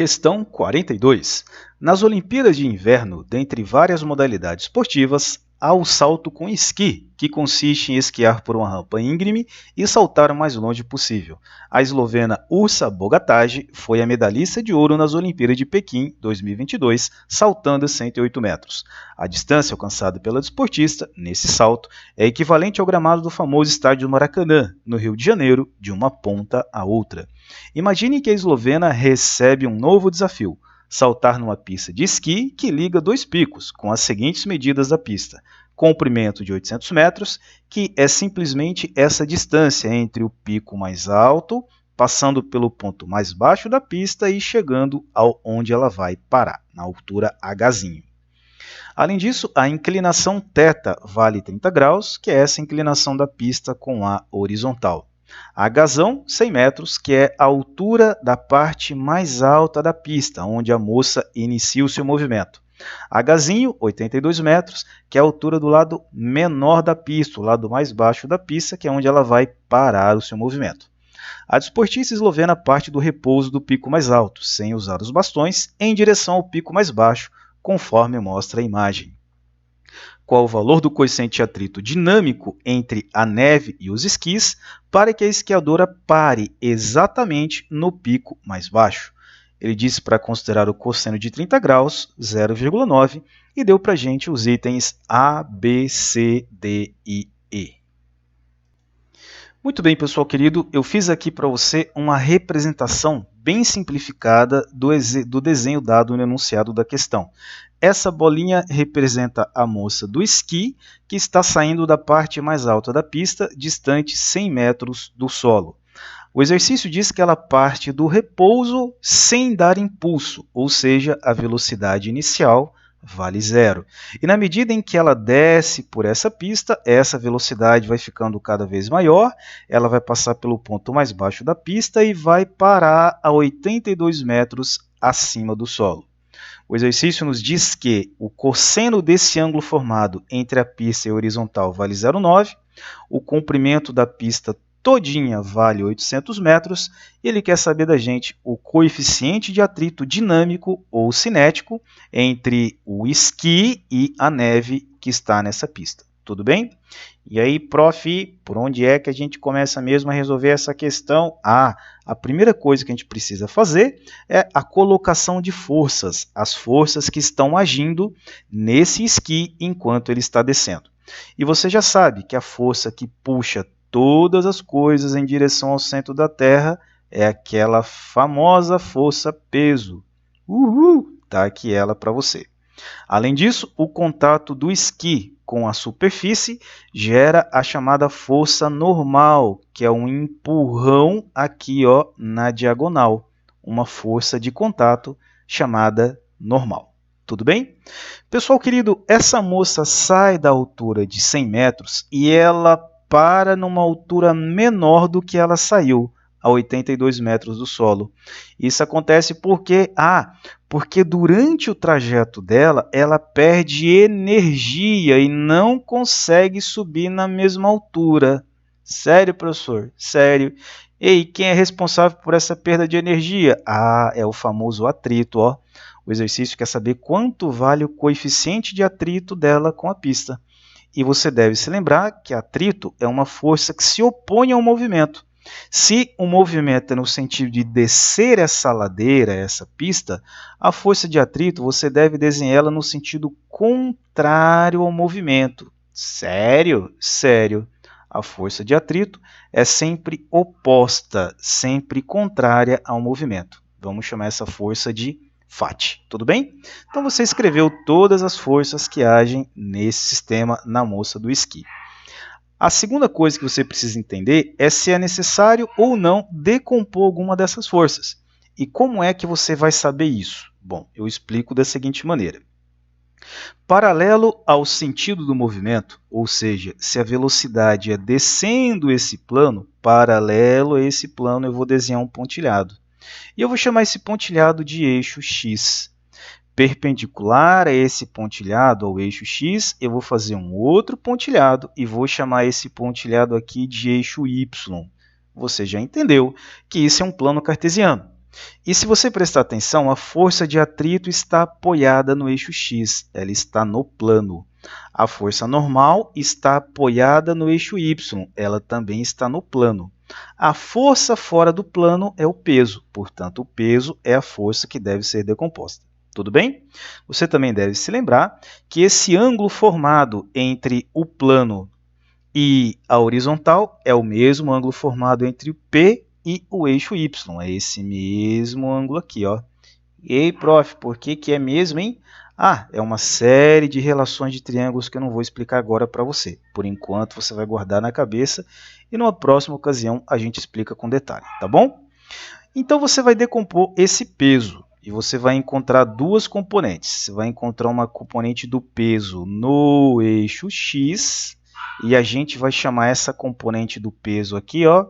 Questão 42. Nas Olimpíadas de Inverno, dentre várias modalidades esportivas, há o salto com esqui, que consiste em esquiar por uma rampa íngreme e saltar o mais longe possível. A eslovena Urša Bogataj foi a medalhista de ouro nas Olimpíadas de Pequim 2022, saltando 108 metros. A distância alcançada pela desportista, nesse salto, é equivalente ao gramado do famoso estádio do Maracanã, no Rio de Janeiro, de uma ponta à outra. Imagine que a eslovena recebe um novo desafio: saltar numa pista de esqui que liga dois picos, com as seguintes medidas da pista: comprimento de 800 metros, que é simplesmente essa distância entre o pico mais alto, passando pelo ponto mais baixo da pista e chegando onde ela vai parar, na altura Hzinho. Além disso, a inclinação θ vale 30 graus, que é essa inclinação da pista com a horizontal. Hzão, 100 metros, que é a altura da parte mais alta da pista, onde a moça inicia o seu movimento. Hzinho, 82 metros, que é a altura do lado menor da pista, o lado mais baixo da pista, que é onde ela vai parar o seu movimento. A desportista eslovena parte do repouso do pico mais alto, sem usar os bastões, em direção ao pico mais baixo, conforme mostra a imagem. Qual o valor do coeficiente de atrito dinâmico entre a neve e os esquis para que a esquiadora pare exatamente no pico mais baixo? Ele disse para considerar o cosseno de 30 graus, 0,9, e deu para a gente os itens A, B, C, D e E. Muito bem, pessoal querido, eu fiz aqui para você uma representação bem simplificada do desenho dado no enunciado da questão. Essa bolinha representa a moça do esqui, que está saindo da parte mais alta da pista, distante 100 metros do solo. O exercício diz que ela parte do repouso sem dar impulso, ou seja, a velocidade inicial vale 0. E na medida em que ela desce por essa pista, essa velocidade vai ficando cada vez maior, ela vai passar pelo ponto mais baixo da pista e vai parar a 82 metros acima do solo. O exercício nos diz que o cosseno desse ângulo formado entre a pista e a horizontal vale 0,9, o comprimento da pista todinha vale 800 metros, e ele quer saber da gente o coeficiente de atrito dinâmico ou cinético entre o esqui e a neve que está nessa pista. Tudo bem? E aí, prof, por onde é que a gente começa mesmo a resolver essa questão? A primeira coisa que a gente precisa fazer é a colocação de forças, as forças que estão agindo nesse esqui enquanto ele está descendo. E você já sabe que a força que puxa todas as coisas em direção ao centro da Terra é aquela famosa força-peso. Tá aqui ela para você. Além disso, o contato do esqui com a superfície gera a chamada força normal, que é um empurrão aqui na diagonal, uma força de contato chamada normal. Tudo bem? Pessoal querido, essa moça sai da altura de 100 metros e ela para numa altura menor do que ela saiu, a 82 metros do solo. Isso acontece porque durante o trajeto dela, ela perde energia e não consegue subir na mesma altura. Sério, professor? Sério. Ei, quem é responsável por essa perda de energia? É o famoso atrito. O exercício quer saber quanto vale o coeficiente de atrito dela com a pista. E você deve se lembrar que atrito é uma força que se opõe ao movimento. Se o movimento é no sentido de descer essa ladeira, essa pista, a força de atrito você deve desenhá-la no sentido contrário ao movimento. Sério? Sério. A força de atrito é sempre oposta, sempre contrária ao movimento. Vamos chamar essa força de FAT, tudo bem? Então você escreveu todas as forças que agem nesse sistema na moça do esqui. A segunda coisa que você precisa entender é se é necessário ou não decompor alguma dessas forças. E como é que você vai saber isso? Bom, eu explico da seguinte maneira. Paralelo ao sentido do movimento, ou seja, se a velocidade é descendo esse plano, paralelo a esse plano eu vou desenhar um pontilhado. E eu vou chamar esse pontilhado de eixo X. Perpendicular a esse pontilhado, ao eixo X, eu vou fazer um outro pontilhado e vou chamar esse pontilhado aqui de eixo Y. Você já entendeu que isso é um plano cartesiano. E se você prestar atenção, a força de atrito está apoiada no eixo X, ela está no plano. A força normal está apoiada no eixo Y, ela também está no plano. A força fora do plano é o peso, portanto, o peso é a força que deve ser decomposta. Tudo bem? Você também deve se lembrar que esse ângulo formado entre o plano e a horizontal é o mesmo ângulo formado entre o P e o eixo Y. É esse mesmo ângulo aqui, ó. E aí, prof, por que é mesmo, hein? Ah, é uma série de relações de triângulos que eu não vou explicar agora para você. Por enquanto, você vai guardar na cabeça e numa próxima ocasião a gente explica com detalhe, tá bom? Então, você vai decompor esse peso e você vai encontrar duas componentes. Você vai encontrar uma componente do peso no eixo X e a gente vai chamar essa componente do peso aqui, ó,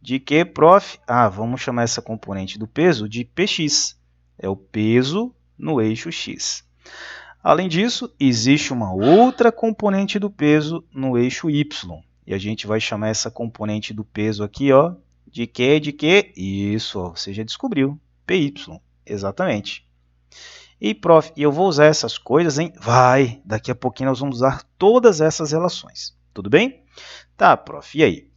de que, prof? Ah, vamos chamar essa componente do peso de Px. É o peso no eixo X. Além disso, existe uma outra componente do peso no eixo Y. E a gente vai chamar essa componente do peso aqui, ó, de quê? De quê? Isso, ó, você já descobriu. Py. Exatamente. E, prof, eu vou usar essas coisas, hein? Vai! Daqui a pouquinho nós vamos usar todas essas relações. Tudo bem? Tá, prof, e aí?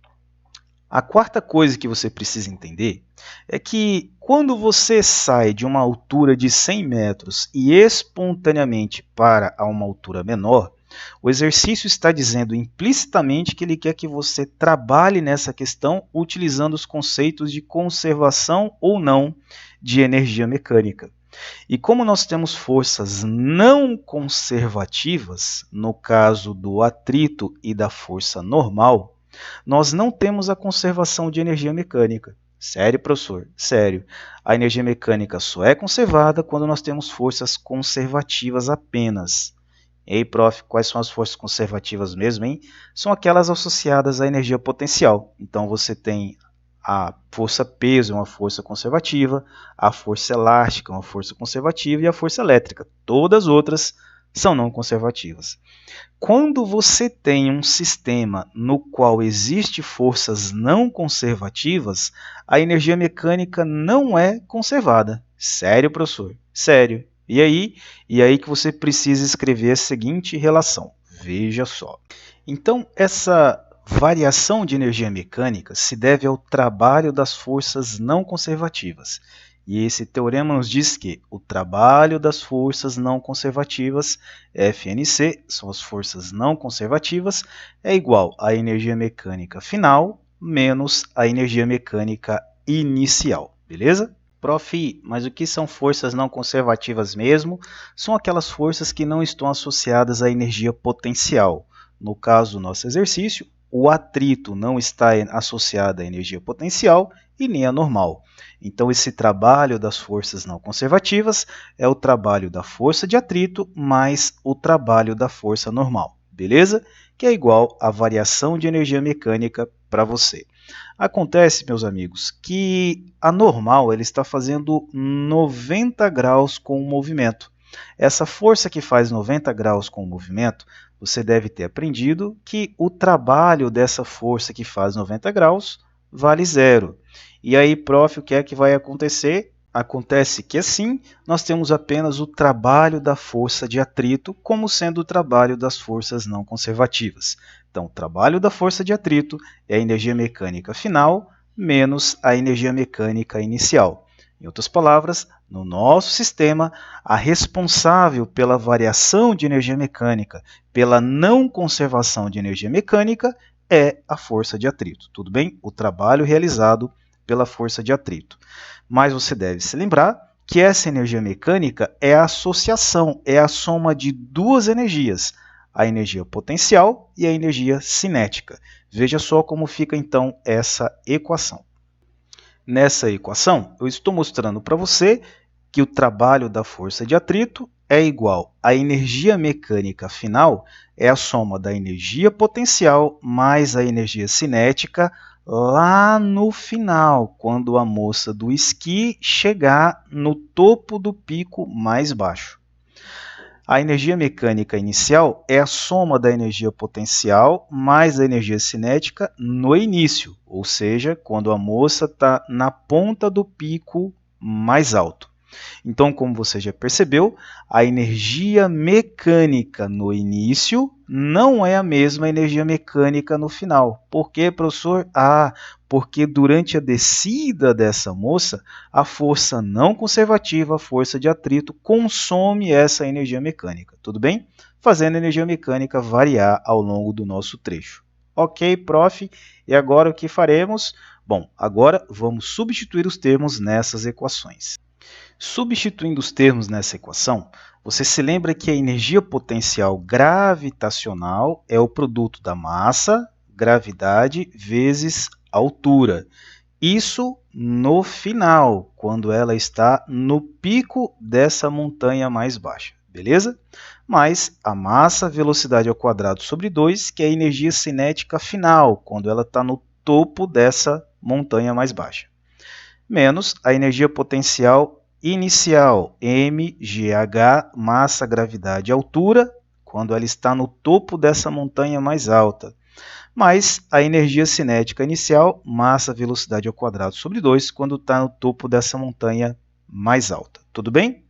A quarta coisa que você precisa entender é que quando você sai de uma altura de 100 metros e espontaneamente para a uma altura menor, o exercício está dizendo implicitamente que ele quer que você trabalhe nessa questão utilizando os conceitos de conservação ou não de energia mecânica. E como nós temos forças não conservativas, no caso do atrito e da força normal, nós não temos a conservação de energia mecânica. Sério, professor? Sério. A energia mecânica só é conservada quando nós temos forças conservativas apenas. Ei, prof, quais são as forças conservativas mesmo, hein? São aquelas associadas à energia potencial. Então, você tem a força peso, é uma força conservativa, a força elástica, é uma força conservativa, e a força elétrica. Todas as outras são não conservativas. Quando você tem um sistema no qual existem forças não conservativas, a energia mecânica não é conservada. Sério, professor? Sério. E aí que você precisa escrever a seguinte relação. Veja só. Então, essa variação de energia mecânica se deve ao trabalho das forças não conservativas. E esse teorema nos diz que o trabalho das forças não conservativas, FNC, são as forças não conservativas, é igual à energia mecânica final menos a energia mecânica inicial. Beleza? Prof, mas o que são forças não conservativas mesmo? São aquelas forças que não estão associadas à energia potencial. No caso do nosso exercício, o atrito não está associado à energia potencial e nem à normal. Então, esse trabalho das forças não conservativas é o trabalho da força de atrito mais o trabalho da força normal, beleza? Que é igual à variação de energia mecânica para você. Acontece, meus amigos, que a normal ela está fazendo 90 graus com o movimento. Essa força que faz 90 graus com o movimento, você deve ter aprendido que o trabalho dessa força que faz 90 graus vale zero. E aí, prof, o que é que vai acontecer? Acontece que assim, nós temos apenas o trabalho da força de atrito como sendo o trabalho das forças não conservativas. Então, o trabalho da força de atrito é a energia mecânica final menos a energia mecânica inicial. Em outras palavras, no nosso sistema, a responsável pela variação de energia mecânica, pela não conservação de energia mecânica, é a força de atrito. Tudo bem? O trabalho realizado pela força de atrito. Mas você deve se lembrar que essa energia mecânica é a associação, é a soma de duas energias, a energia potencial e a energia cinética. Veja só como fica então essa equação. Nessa equação, eu estou mostrando para você que o trabalho da força de atrito é igual à energia mecânica final, é a soma da energia potencial mais a energia cinética lá no final, quando a moça do esqui chegar no topo do pico mais baixo. A energia mecânica inicial é a soma da energia potencial mais a energia cinética no início, ou seja, quando a moça está na ponta do pico mais alto. Então, como você já percebeu, a energia mecânica no início não é a mesma energia mecânica no final. Por quê, professor? Porque durante a descida dessa moça, a força não conservativa, a força de atrito, consome essa energia mecânica. Tudo bem? Fazendo a energia mecânica variar ao longo do nosso trecho. Ok, prof. E agora o que faremos? Bom, agora vamos substituir os termos nessas equações. Substituindo os termos nessa equação, você se lembra que a energia potencial gravitacional é o produto da massa, gravidade, vezes altura. Isso no final, quando ela está no pico dessa montanha mais baixa, beleza? Mais a massa, velocidade ao quadrado sobre 2, que é a energia cinética final, quando ela está no topo dessa montanha mais baixa. Menos a energia potencial inicial, mgh, massa, gravidade, altura, quando ela está no topo dessa montanha mais alta, mais a energia cinética inicial, massa, velocidade ao quadrado sobre 2, quando está no topo dessa montanha mais alta. Tudo bem?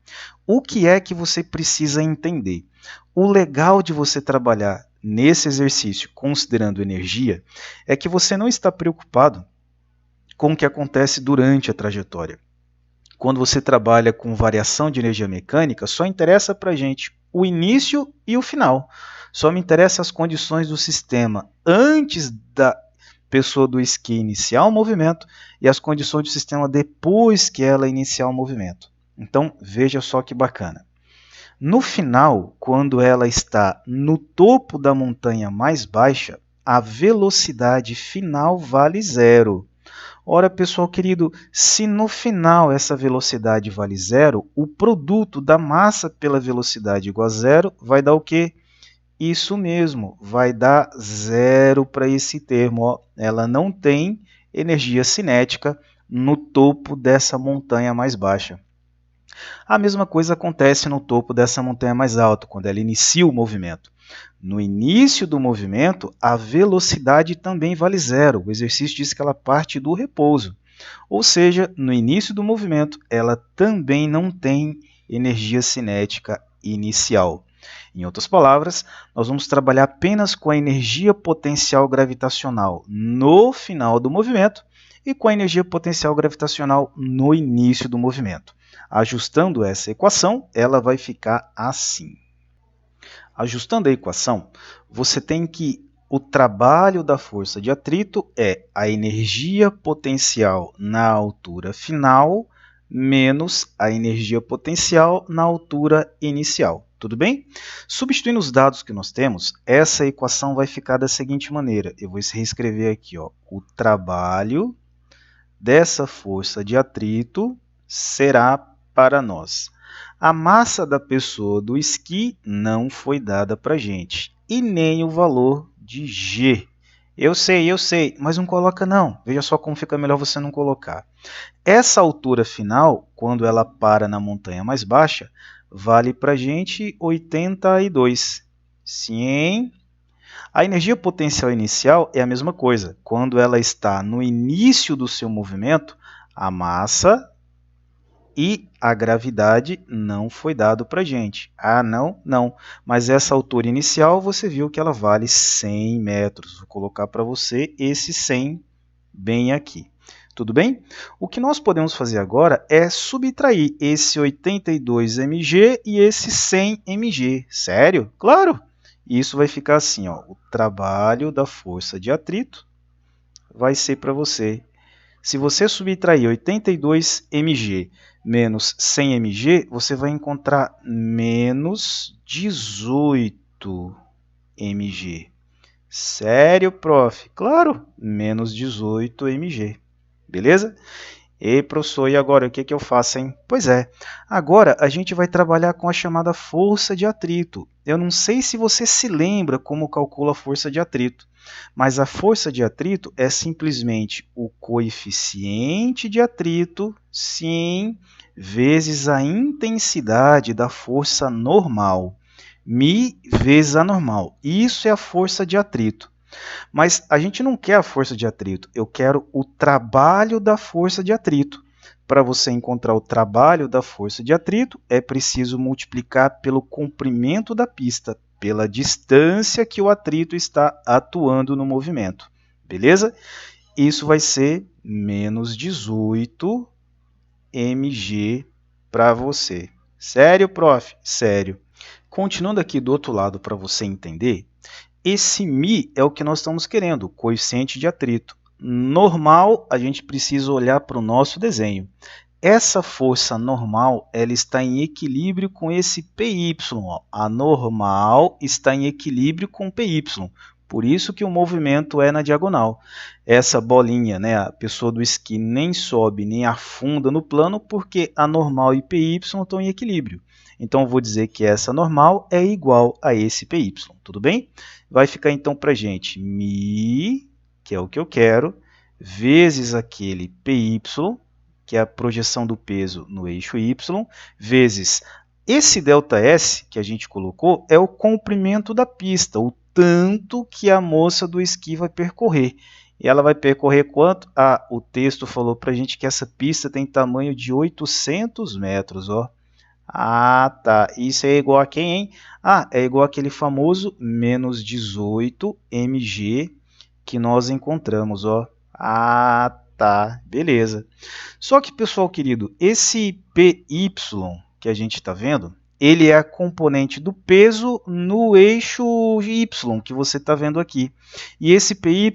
O que é que você precisa entender? O legal de você trabalhar nesse exercício considerando energia é que você não está preocupado com o que acontece durante a trajetória. Quando você trabalha com variação de energia mecânica, só interessa para a gente o início e o final. Só me interessam as condições do sistema antes da pessoa do esqui iniciar o movimento e as condições do sistema depois que ela iniciar o movimento. Então, veja só que bacana. No final, quando ela está no topo da montanha mais baixa, a velocidade final vale 0. Ora, pessoal querido, se no final essa velocidade vale 0, o produto da massa pela velocidade igual a 0 vai dar o quê? Isso mesmo, vai dar 0 para esse termo. Ó. Ela não tem energia cinética no topo dessa montanha mais baixa. A mesma coisa acontece no topo dessa montanha mais alta, quando ela inicia o movimento. No início do movimento, a velocidade também vale 0. O exercício diz que ela parte do repouso. Ou seja, no início do movimento, ela também não tem energia cinética inicial. Em outras palavras, nós vamos trabalhar apenas com a energia potencial gravitacional no final do movimento e com a energia potencial gravitacional no início do movimento. Ajustando essa equação, ela vai ficar assim. Ajustando a equação, você tem que o trabalho da força de atrito é a energia potencial na altura final menos a energia potencial na altura inicial. Tudo bem? Substituindo os dados que nós temos, essa equação vai ficar da seguinte maneira. Eu vou reescrever aqui, ó, o trabalho dessa força de atrito será para nós. A massa da pessoa do esqui não foi dada para a gente. E nem o valor de G. Eu sei, mas não coloca não. Veja só como fica melhor você não colocar. Essa altura final, quando ela para na montanha mais baixa, vale para a gente 82. Sim. A energia potencial inicial é a mesma coisa. Quando ela está no início do seu movimento, a massa e a gravidade não foi dado para a gente. Ah, não? Não. Mas essa altura inicial, você viu que ela vale 100 metros. Vou colocar para você esse 100 bem aqui. Tudo bem? O que nós podemos fazer agora é subtrair esse 82 mg e esse 100 mg. Sério? Claro! Isso vai ficar assim, ó. O trabalho da força de atrito vai ser para você. Se você subtrair 82 mg menos 100 mg, você vai encontrar menos 18 mg. Sério, prof? Claro, menos 18 mg. Beleza? E professor, e agora o que eu faço, hein? Pois é, agora a gente vai trabalhar com a chamada força de atrito. Eu não sei se você se lembra como calcula a força de atrito, mas a força de atrito é simplesmente o coeficiente de atrito, sim, vezes a intensidade da força normal. Mi vezes a normal. Isso é a força de atrito. Mas a gente não quer a força de atrito, eu quero o trabalho da força de atrito. para você encontrar o trabalho da força de atrito, é preciso multiplicar pelo comprimento da pista, pela distância que o atrito está atuando no movimento. Beleza? Isso vai ser menos 18 mg para você. Sério, prof? Sério. Continuando aqui do outro lado para você entender, esse μ é o que nós estamos querendo, o coeficiente de atrito. Normal, a gente precisa olhar para o nosso desenho. Essa força normal ela está em equilíbrio com esse PY. Ó. A normal está em equilíbrio com PY. Por isso que o movimento é na diagonal. Essa bolinha, né, a pessoa do esqui nem sobe nem afunda no plano porque a normal e PY estão em equilíbrio. Então, eu vou dizer que essa normal é igual a esse PY. Tudo bem? Vai ficar então para a gente μ, que é o que eu quero, vezes aquele PY, que é a projeção do peso no eixo Y, vezes esse ΔS que a gente colocou é o comprimento da pista, o tanto que a moça do esqui vai percorrer. E ela vai percorrer quanto? Ah, o texto falou para a gente que essa pista tem tamanho de 800 metros. Ó. Ah, tá. Isso é igual a quem, hein? Ah, é igual aquele famoso menos 18 mg que nós encontramos. Ó. Ah, tá. Beleza. Só que, pessoal querido, esse PY que a gente está vendo, ele é a componente do peso no eixo Y, que você está vendo aqui. E esse PY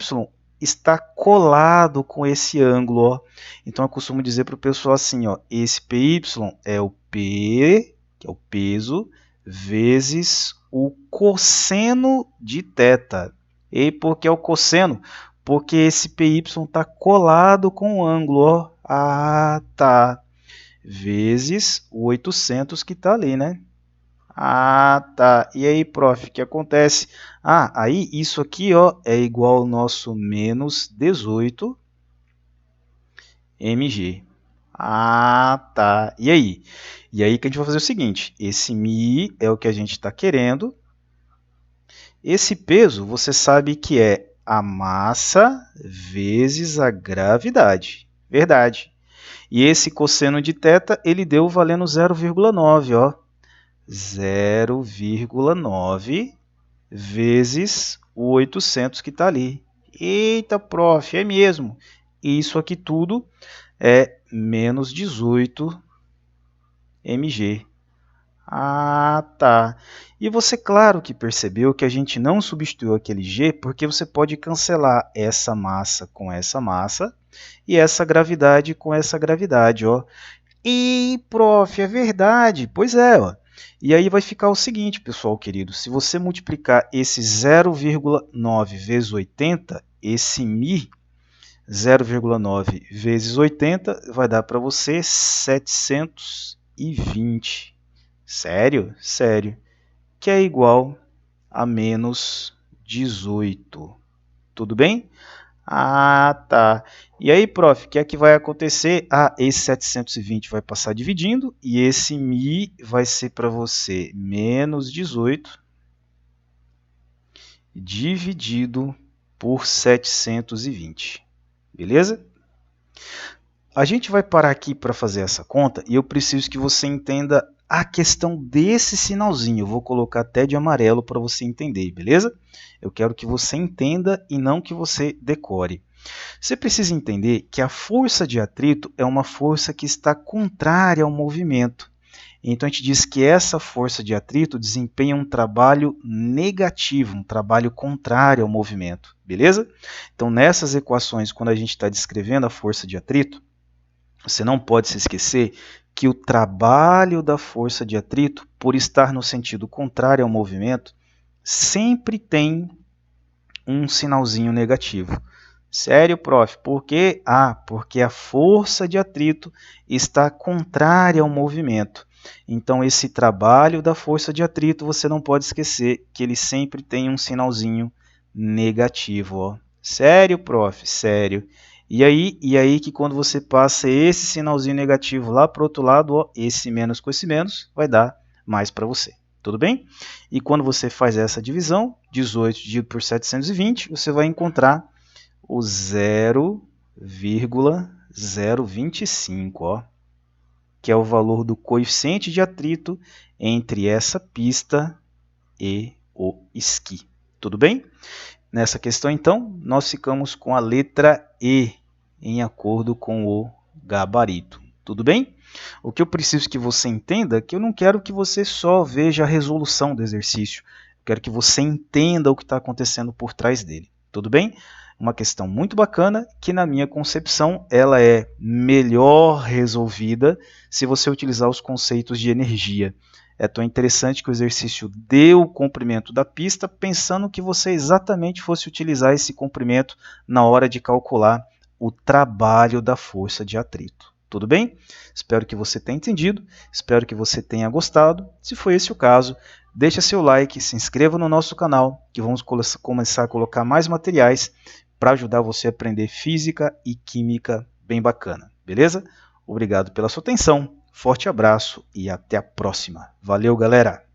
está colado com esse ângulo. Ó. Então, eu costumo dizer para o pessoal assim, ó, esse PY é o P, que é o peso, vezes o cosseno de θ. E por que é o cosseno? Porque esse PY está colado com o ângulo. Ó. Ah, tá. Vezes o 800 que está ali, né? Ah, tá. E aí, prof, o que acontece? Ah, aí isso aqui ó, é igual ao nosso menos 18 mg. Ah, tá. E aí? E aí que a gente vai fazer o seguinte, esse μ é o que a gente está querendo. Esse peso, você sabe que é a massa vezes a gravidade. Verdade. E esse cosseno de θ, ele deu valendo 0,9, ó. 0,9 vezes o 800 que está ali. Eita, prof, é mesmo. Isso aqui tudo é menos 18 mg. Ah, tá. E você, claro que percebeu que a gente não substituiu aquele G porque você pode cancelar essa massa com essa massa e essa gravidade com essa gravidade, ó. E, prof, é verdade. Pois é, ó. E aí vai ficar o seguinte, pessoal querido, se você multiplicar esse 0,9 vezes 80, esse μ, 0,9 vezes 80, vai dar para você 720. Sério? Sério. Que é igual a menos 18. Tudo bem? Ah, tá. E aí, prof, o que é que vai acontecer? Ah, esse 720 vai passar dividindo e esse μ vai ser para você menos 18 dividido por 720. Beleza? A gente vai parar aqui para fazer essa conta e eu preciso que você entenda a questão desse sinalzinho. Eu vou colocar até de amarelo para você entender, beleza? Eu quero que você entenda e não que você decore. Você precisa entender que a força de atrito é uma força que está contrária ao movimento. Então, a gente diz que essa força de atrito desempenha um trabalho negativo, um trabalho contrário ao movimento, beleza? Então, nessas equações, quando a gente está descrevendo a força de atrito, você não pode se esquecer que o trabalho da força de atrito, por estar no sentido contrário ao movimento, sempre tem um sinalzinho negativo. Sério, prof? Por quê? Ah, porque a força de atrito está contrária ao movimento. Então, esse trabalho da força de atrito, você não pode esquecer que ele sempre tem um sinalzinho negativo. Ó. Sério, prof? Sério. E aí que quando você passa esse sinalzinho negativo lá para o outro lado, ó, esse menos com esse menos, vai dar mais para você. Tudo bem? E quando você faz essa divisão, 18 dividido por 720, você vai encontrar o 0,0 0,25, ó, que é o valor do coeficiente de atrito entre essa pista e o esqui. Tudo bem? Nessa questão, então, nós ficamos com a letra E, em acordo com o gabarito. Tudo bem? O que eu preciso que você entenda é que eu não quero que você só veja a resolução do exercício. Eu quero que você entenda o que está acontecendo por trás dele. Tudo bem? Uma questão muito bacana que, na minha concepção, ela é melhor resolvida se você utilizar os conceitos de energia. É tão interessante que o exercício dê o comprimento da pista pensando que você exatamente fosse utilizar esse comprimento na hora de calcular o trabalho da força de atrito. Tudo bem? Espero que você tenha entendido, espero que você tenha gostado. Se foi esse o caso, deixa seu like, se inscreva no nosso canal, que vamos começar a colocar mais materiais para ajudar você a aprender física e química bem bacana, beleza? Obrigado pela sua atenção. Forte abraço e até a próxima. Valeu, galera!